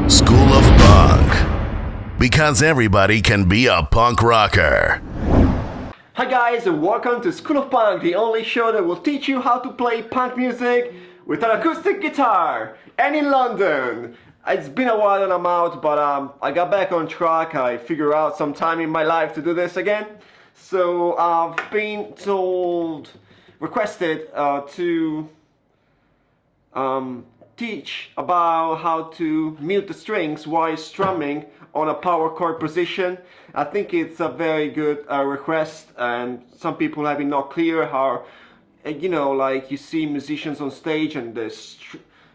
School of Punk. Because everybody can be a punk rocker. Hi guys, and welcome to School of Punk, the only show that will teach you how to play punk music with an acoustic guitar, and in London. It's been a while that I'm out, but I got back on track. I figured out some time in my life to do this again. So I've been requested to teach about how to mute the strings while strumming on a power chord position. I think it's a very good request, and some people have been not clear how, like you see musicians on stage and they're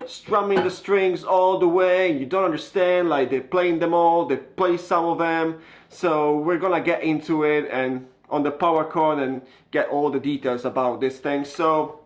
strumming the strings all the way, and you don't understand, like they're playing them all, they play some of them. So we're gonna get into it and on the power chord and get all the details about this thing. So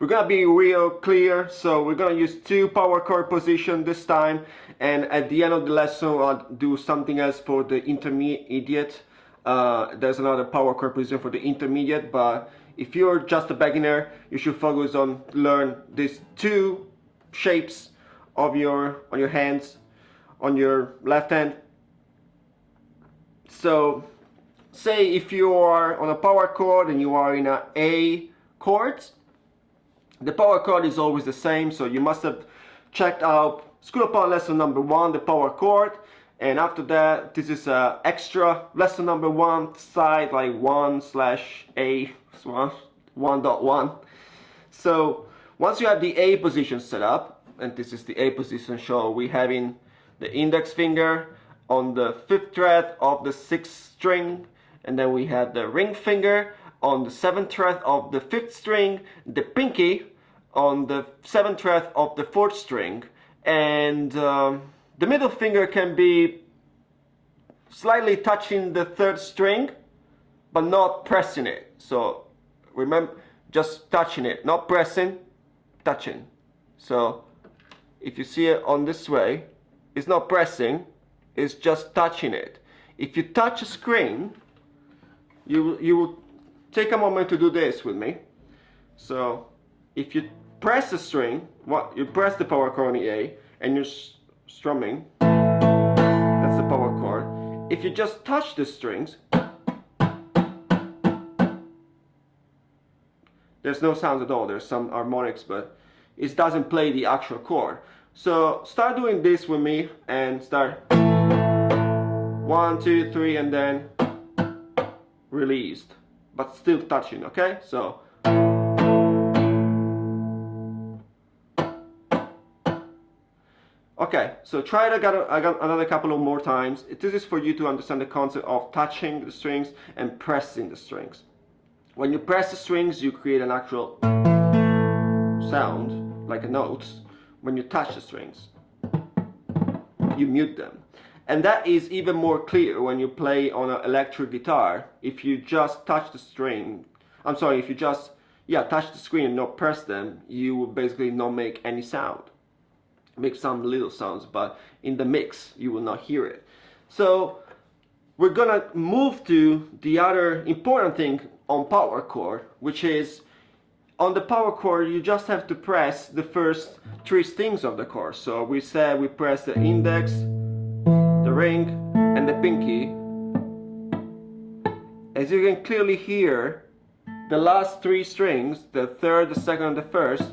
we're gonna be real clear. So we're gonna use two power chord positions this time, and at the end of the lesson I'll do something else for the intermediate. There's another power chord position for the intermediate, but if you're just a beginner, you should focus on learn these two shapes of your hands, on your left hand. So say if you are on a power chord and you are in a A chord, the power chord is always the same, so you must have checked out School of Punk lesson number 1, the power chord, and after that this is extra lesson number 1 side, like 1/A 1.1. So once you have the A position set up, and this is the A position, so we having the index finger on the 5th fret of the 6th string, and then we have the ring finger on the 7th fret of the 5th string, the pinky on the 7th fret of the 4th string, and the middle finger can be slightly touching the 3rd string but not pressing it. So remember, just touching it, not pressing, touching. So if you see it on this way, it's not pressing, it's just touching it. If you touch a screen, you will take a moment to do this with me. So if you press the string, you press the power chord on the A and you're strumming, that's the power chord. If you just touch the strings, there's no sounds at all. There's some harmonics, but it doesn't play the actual chord. So start doing this with me and start 1, 2, 3, and then released, but still touching, okay? So okay, so try it another couple of more times. This is for you to understand the concept of touching the strings and pressing the strings. When you press the strings, you create an actual sound, like a note. When you touch the strings, you mute them. And that is even more clear when you play on an electric guitar. If you just touch the string, if you just touch the screen and not press them, you will basically not make any sound. Make some little sounds, but in the mix you will not hear it. So we're gonna move to the other important thing on power chord, which is on the power chord you just have to press the first 3 strings of the chord. So we said we press the index, the ring, and the pinky. As you can clearly hear, the last 3 strings, the 3rd, the 2nd, and the 1st,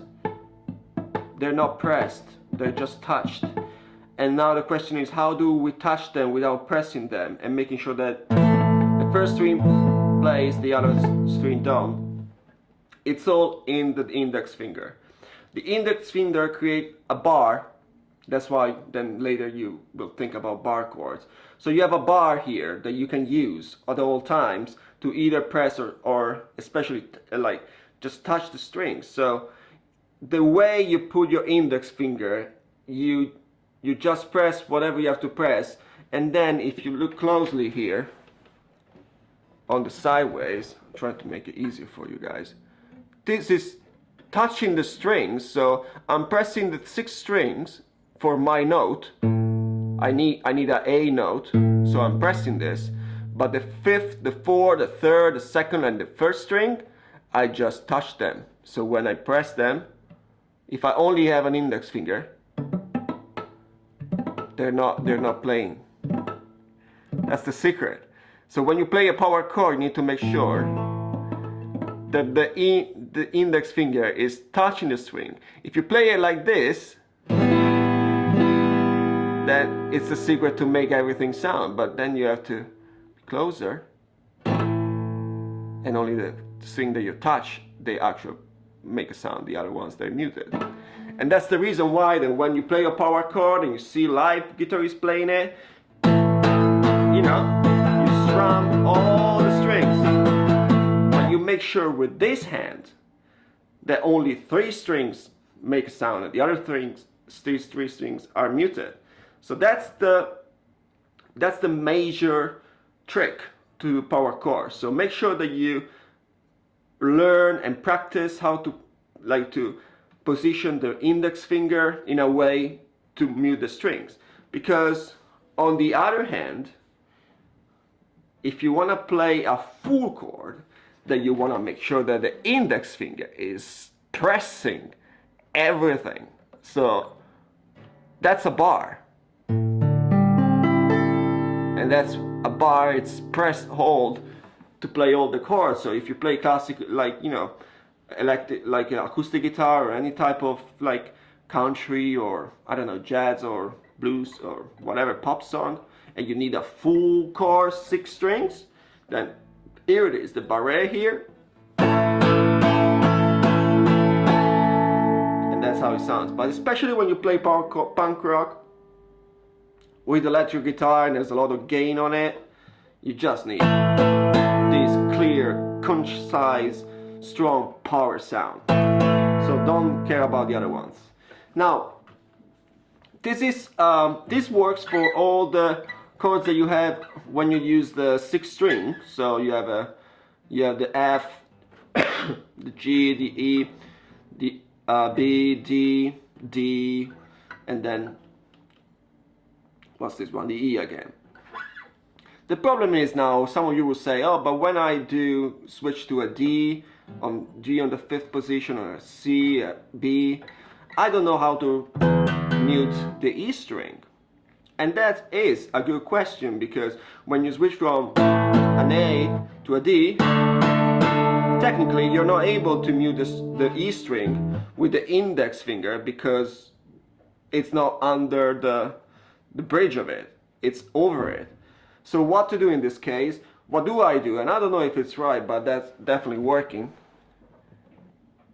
they're not pressed, they're just touched. And now the question is, how do we touch them without pressing them and making sure that the first string plays, the other string don't? It's all in the index finger. The index finger creates a bar. That's why then later you will think about bar chords. So you have a bar here that you can use at all times to either press or especially like just touch the strings. So the way you put your index finger, you just press whatever you have to press, and then if you look closely here on the sideways, I'm trying to make it easier for you guys, this is touching the strings. So I'm pressing the 6 strings for my note. I need an A note, so I'm pressing this, but the 5th, the 4th, the 3rd, the 2nd, and the 1st string, I just touch them. So when I press them, if I only have an index finger, they're not playing. That's the secret. So when you play a power chord, you need to make sure that the index finger is touching the string. If you play it like this, then it's the secret to make everything sound. But then you have to be closer, and only the string that you touch, they actually make a sound. The other ones, they're muted. And that's the reason why then when you play a power chord and you see live guitarists playing it, you know, you strum all the strings. But you make sure with this hand that only 3 strings make a sound and the other three strings are muted. So that's the major trick to power chords. So make sure that you learn and practice how to position the index finger in a way to mute the strings. Because on the other hand, if you want to play a full chord, then you want to make sure that the index finger is pressing everything. So that's a bar. And that's a bar, it's pressed hold to play all the chords. So if you play classic, like, you know, electric, like acoustic guitar or any type of like country or I don't know, jazz or blues or whatever pop song, and you need a full chord 6 strings, then here it is, the barré here, and that's how it sounds. But especially when you play punk rock with electric guitar and there's a lot of gain on it, you just need this clear, concise, strong power sound. So don't care about the other ones. Now, this works for all the chords that you have when you use the 6th string. So you have the F, the G, the E, the B, D, D, and then what's this one? The E again. The problem is now, some of you will say, oh, but when I do switch to a D on the 5th position, or a C, a B, I don't know how to mute the E string. And that is a good question, because when you switch from an A to a D, technically you're not able to mute the E string with the index finger, because it's not under the bridge of it, it's over it. So what to do in this case? What do I do? And I don't know if it's right, but that's definitely working.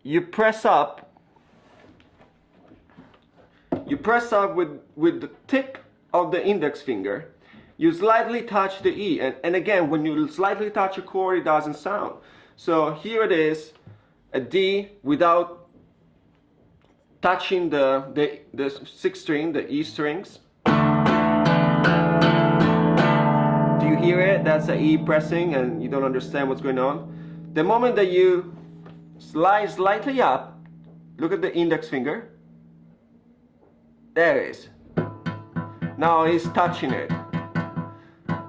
You press up with the tip of the index finger. You slightly touch the E, and again, when you slightly touch a chord, it doesn't sound. So here it is, a D without touching the 6th string, the E strings. Do you hear it? That's an E pressing and you don't understand what's going on. The moment that you slide slightly up, look at the index finger. There it is. Now he's touching it.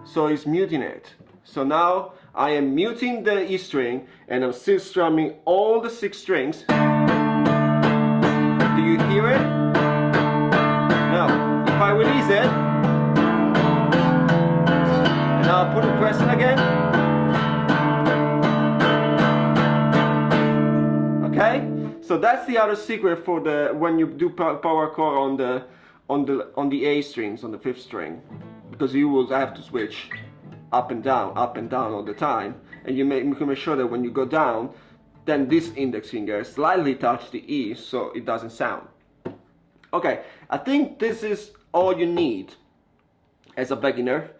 So he's muting it. So now I am muting the E string and I'm still strumming all the 6 strings. Do you hear it? Now, if I release it, and I'll put it pressing again. Okay? So that's the other secret for when you do power chord on the A strings, on the 5th string, because you will have to switch up and down all the time, and you can make sure that when you go down, then this index finger slightly touch the E so it doesn't sound. Okay, I think this is all you need as a beginner.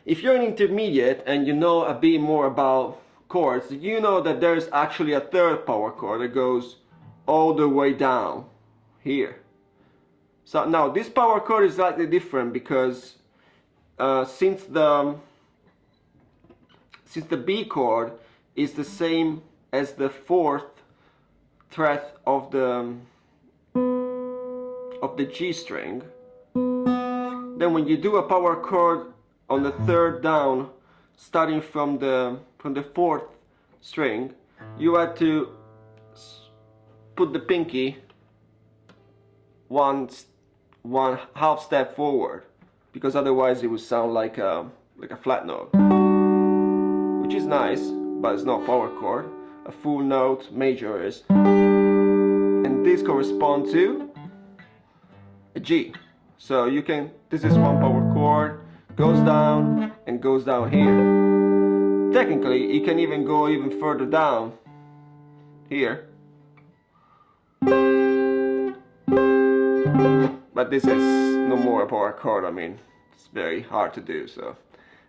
If you're an intermediate and you know a bit more about chords, you know that there's actually a 3rd power chord that goes all the way down here. So now this power chord is slightly different because since the B chord is the same as the 4th fret of the G string, then when you do a power chord on the 3rd down, starting from the 4th string, you have to put the pinky one half step forward. because otherwise it would sound like a flat note, which is nice, but it's not power chord. A full note major is, and this corresponds to a G. So you can, this is one power chord, goes down and goes down here. Technically it can even go even further down here, but this is no more a power chord. I mean, it's very hard to do, so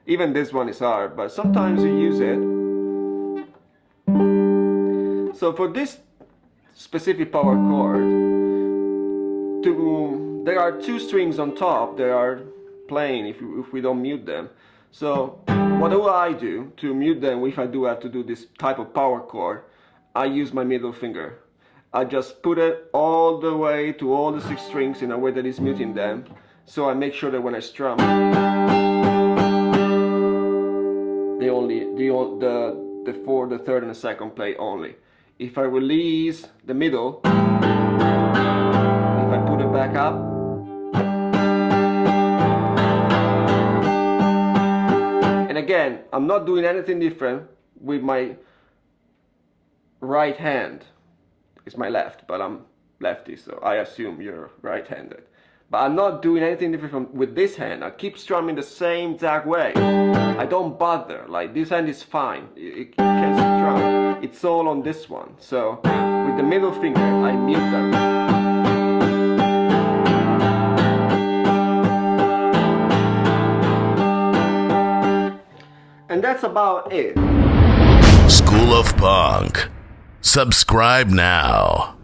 even this one is hard, but sometimes you use it. So for this specific power chord, there are two strings on top that are playing if we don't mute them. So what do I do to mute them if I do have to do this type of power chord? I use my middle finger. I just put it all the way to all the 6 strings in a way that is muting them. So I make sure that when I strum, the 4th, the 3rd, and the 2nd play only. If I release the middle, if I put it back up, and again, I'm not doing anything different with my right hand. It's my left, but I'm lefty, so I assume you're right-handed. But I'm not doing anything different with this hand. I keep strumming the same exact way. I don't bother, like this hand is fine. It can strum. It's all on this one. So with the middle finger, I mute them. And that's about it. School of Punk. Subscribe now.